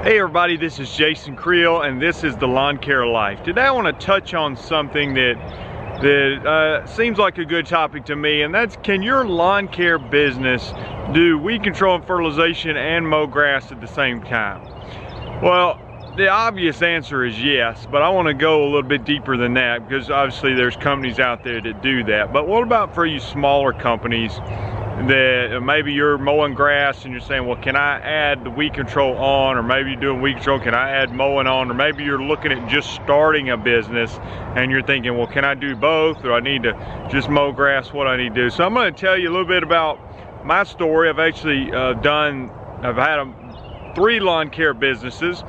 Hey everybody, this is Jason Creel and this is the Lawn Care Life. Today I want to touch on something that seems like a good topic to me, and that's, can your lawn care business do weed control and fertilization and mow grass at the same time? Well, the obvious answer is yes, but I want to go a little bit deeper than that, because obviously there's companies out there that do that. But what about for you smaller companies that maybe you're mowing grass and you're saying, well, can I add the weed control on? Or maybe you're doing weed control, can I add mowing on? Or maybe you're looking at just starting a business and you're thinking, well, can I do both? Or I need to just mow grass, what I need to do? So I'm going to tell you a little bit about my story. I've actually I've had 3 lawn care businesses.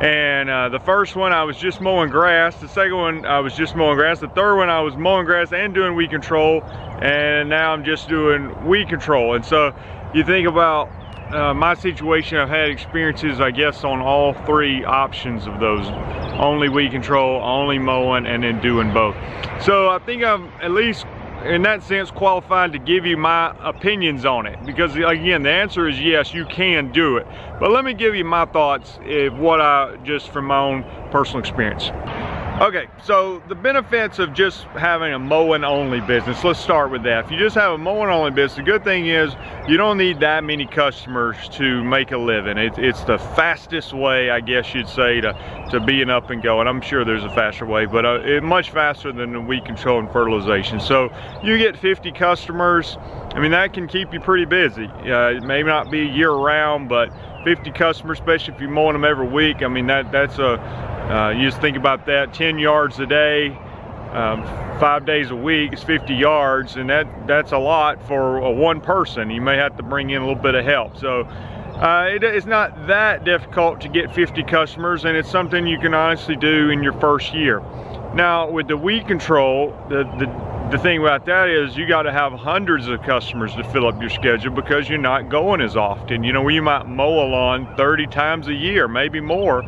And the first one I was just mowing grass, the second one I was just mowing grass, the third one I was mowing grass and doing weed control, and now I'm just doing weed control. And so you think about my situation, I've had experiences, I guess, on all 3 options of those: only weed control, only mowing, and then doing both. So I think I'm at least in that sense qualified to give you my opinions on it, because again, the answer is yes, you can do it. But let me give you my thoughts of what just from my own personal experience. Okay, so the benefits of just having a mowing only business, let's start with that. If you just have a mowing only business, the good thing is you don't need that many customers to make a living. It's the fastest way, I guess you'd say, to being up and going. I'm sure there's a faster way, but it's much faster than the weed control and fertilization. So you get 50 customers, I mean, that can keep you pretty busy. It may not be year round, but 50 customers, especially if you're mowing them every week, I mean, that's you just think about that, 10 yards a day, 5 days a week is 50 yards, and that's a lot for one person. You may have to bring in a little bit of help. So it's not that difficult to get 50 customers, and it's something you can honestly do in your first year. Now with the weed control, the thing about that is you got to have hundreds of customers to fill up your schedule, because you're not going as often. You know, you might mow a lawn 30 times a year, maybe more.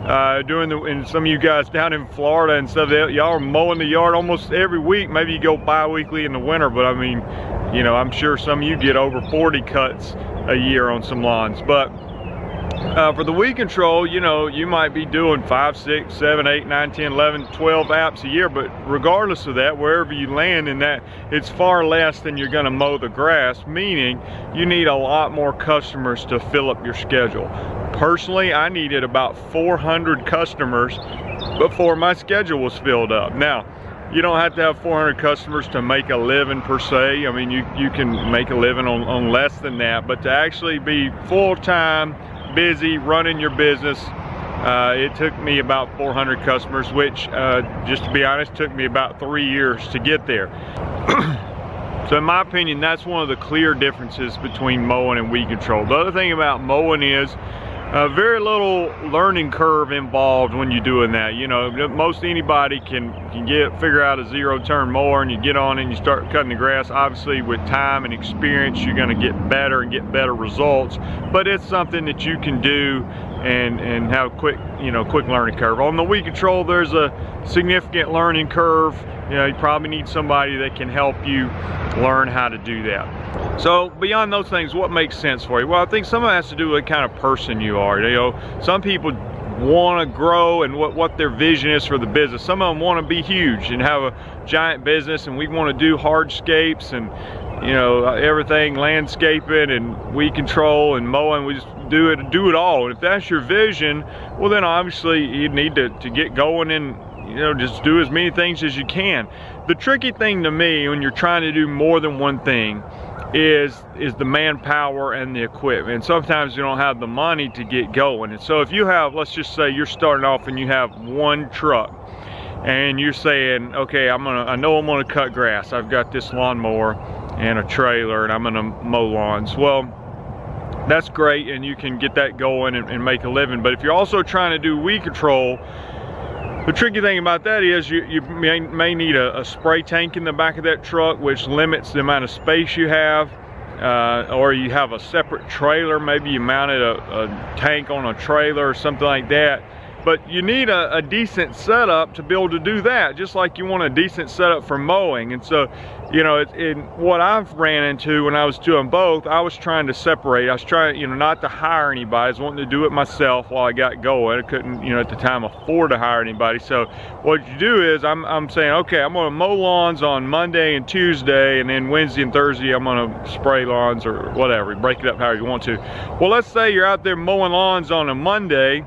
And some of you guys down in Florida and stuff, y'all are mowing the yard almost every week. Maybe you go bi-weekly in the winter, but I mean, you know, I'm sure some of you get over 40 cuts a year on some lawns. But for the weed control, you know, you might be doing 5, 6, 7, 8, 9, 10, 11, 12 apps a year, but regardless of that, wherever you land in that, it's far less than you're going to mow the grass, meaning you need a lot more customers to fill up your schedule. Personally, I needed about 400 customers before my schedule was filled up. Now, you don't have to have 400 customers to make a living per se. I mean, you can make a living on less than that, but to actually be full-time, busy, running your business, it took me about 400 customers, which, just to be honest, took me about 3 years to get there. So in my opinion, that's one of the clear differences between mowing and weed control. The other thing about mowing is very little learning curve involved when you're doing that. You know, most anybody can figure out a zero-turn mower, and you get on it and you start cutting the grass. Obviously, with time and experience, you're going to get better and get better results. But it's something that you can do and have a quick learning curve. On the weed control, there's a significant learning curve. You know, you probably need somebody that can help you learn how to do that. So beyond those things, what makes sense for you? Well, I think some of it has to do with the kind of person you are. You know, some people want to grow and what their vision is for the business. Some of them want to be huge and have a giant business, and we want to do hardscapes and, you know, everything, landscaping and weed control and mowing. We just do it all. And if that's your vision, well, then obviously you need to get going and, you know, just do as many things as you can. The tricky thing to me when you're trying to do more than one thing is the manpower and the equipment. And sometimes you don't have the money to get going. And so if you have, let's just say you're starting off and you have one truck, and you're saying, okay, I know I'm gonna cut grass. I've got this lawnmower and a trailer, and I'm gonna mow lawns. Well, that's great, and you can get that going and make a living. But if you're also trying to do weed control, the tricky thing about that is you may need a spray tank in the back of that truck, which limits the amount of space you have, or you have a separate trailer. Maybe you mounted a tank on a trailer or something like that, but you need a decent setup to be able to do that, just like you want a decent setup for mowing. And so, you know, what I've ran into when I was doing both, I was trying to separate. I was trying, you know, not to hire anybody. I was wanting to do it myself while I got going. I couldn't, you know, at the time afford to hire anybody. So what you do is I'm saying, okay, I'm gonna mow lawns on Monday and Tuesday, and then Wednesday and Thursday I'm gonna spray lawns or whatever. Break it up however you want to. Well, let's say you're out there mowing lawns on a Monday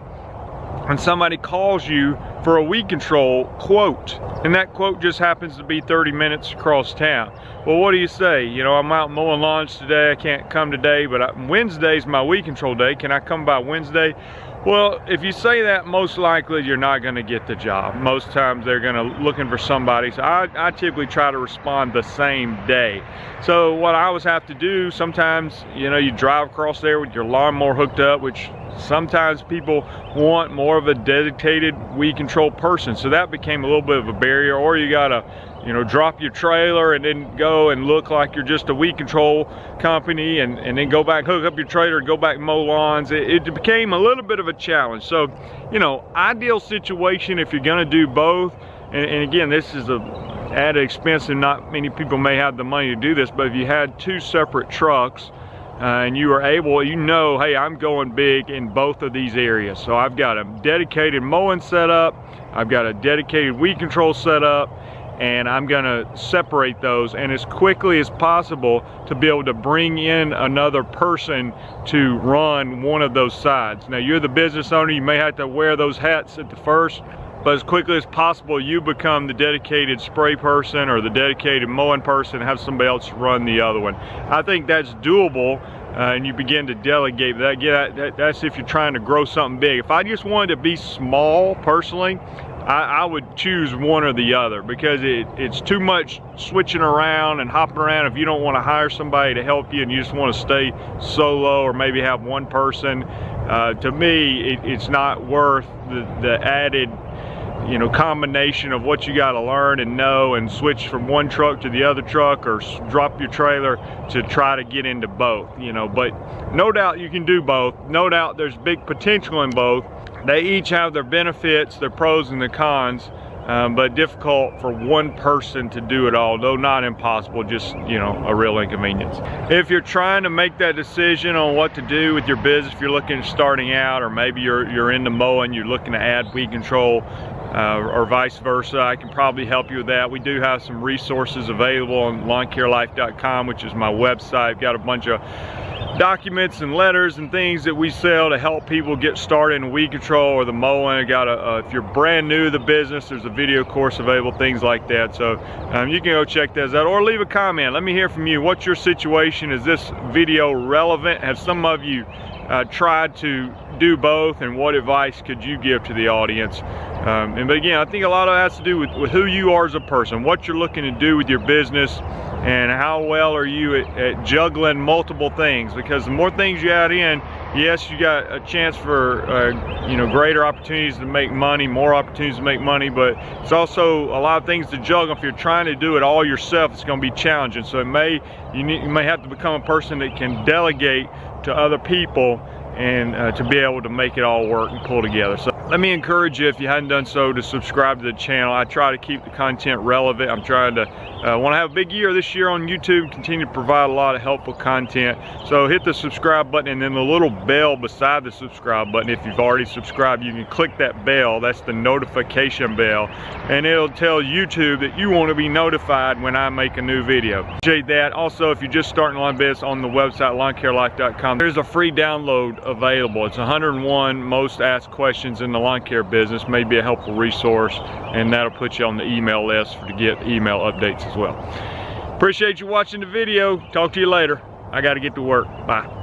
and somebody calls you for a weed control quote, and that quote just happens to be 30 minutes across town. Well, what do you say? You know, I'm out mowing lawns today, I can't come today, but Wednesday's my weed control day. Can I come by Wednesday? Well, if you say that, most likely you're not going to get the job. Most times they're going to looking for somebody. So I typically try to respond the same day. So what I always have to do, sometimes, you know, you drive across there with your lawnmower hooked up, which sometimes people want more of a dedicated weed control person. So that became a little bit of a barrier. Or you got to, you know, drop your trailer and then go and look like you're just a weed control company, and then go back, hook up your trailer and go back and mow lawns. It became a little bit of a challenge. So, you know, ideal situation if you're gonna do both, and again, this is a added expense and not many people may have the money to do this, but if you had two separate trucks and you were able, you know, hey, I'm going big in both of these areas. So I've got a dedicated mowing setup, I've got a dedicated weed control setup, and I'm gonna separate those, and as quickly as possible to be able to bring in another person to run one of those sides. Now, you're the business owner, you may have to wear those hats at the first, but as quickly as possible you become the dedicated spray person or the dedicated mowing person, have somebody else run the other one. I think that's doable, and you begin to delegate that. Yeah, that's if you're trying to grow something big. If I just wanted to be small personally, I would choose one or the other, because it's too much switching around and hopping around if you don't want to hire somebody to help you and you just want to stay solo or maybe have one person. To me, it's not worth the added, you know, combination of what you got to learn and know and switch from one truck to the other truck, or drop your trailer to try to get into both, you know. But no doubt you can do both. No doubt there's big potential in both. They each have their benefits, their pros and their cons, but difficult for one person to do it all, though not impossible, just, you know, a real inconvenience. If you're trying to make that decision on what to do with your business, if you're looking at starting out, or maybe you're into mowing, you're looking to add weed control, or vice versa, I can probably help you with that. We do have some resources available on lawncarelife.com, which is my website. I've got a bunch of documents and letters and things that we sell to help people get started in weed control or the mowing. I got if you're brand new to the business, there's a video course available, things like that. So you can go check those out, or leave a comment. Let me hear from you. What's your situation? Is this video relevant? Have some of you tried to do both, and what advice could you give to the audience? But again, I think a lot of that has to do with who you are as a person, what you're looking to do with your business, and how well are you at juggling multiple things. Because the more things you add in, yes, you got a chance for you know, greater opportunities to make money, more opportunities to make money, but it's also a lot of things to juggle. If you're trying to do it all yourself, it's going to be challenging. So you may have to become a person that can delegate to other people, and to be able to make it all work and pull together. So let me encourage you, if you hadn't done so, to subscribe to the channel. I try to keep the content relevant. I'm trying to want to have a big year this year on YouTube, continue to provide a lot of helpful content. So hit the subscribe button, and then the little bell beside the subscribe button. If you've already subscribed, you can click that bell. That's the notification bell, and it'll tell YouTube that you want to be notified when I make a new video. Appreciate that. Also, if you're just starting lawn business, on the website lawncarelife.com, there's a free download available. It's 101 most asked questions in the lawn care business. May be a helpful resource, and that'll put you on the email list to get email updates as well. Appreciate you watching the video. Talk to you later. I got to get to work. Bye.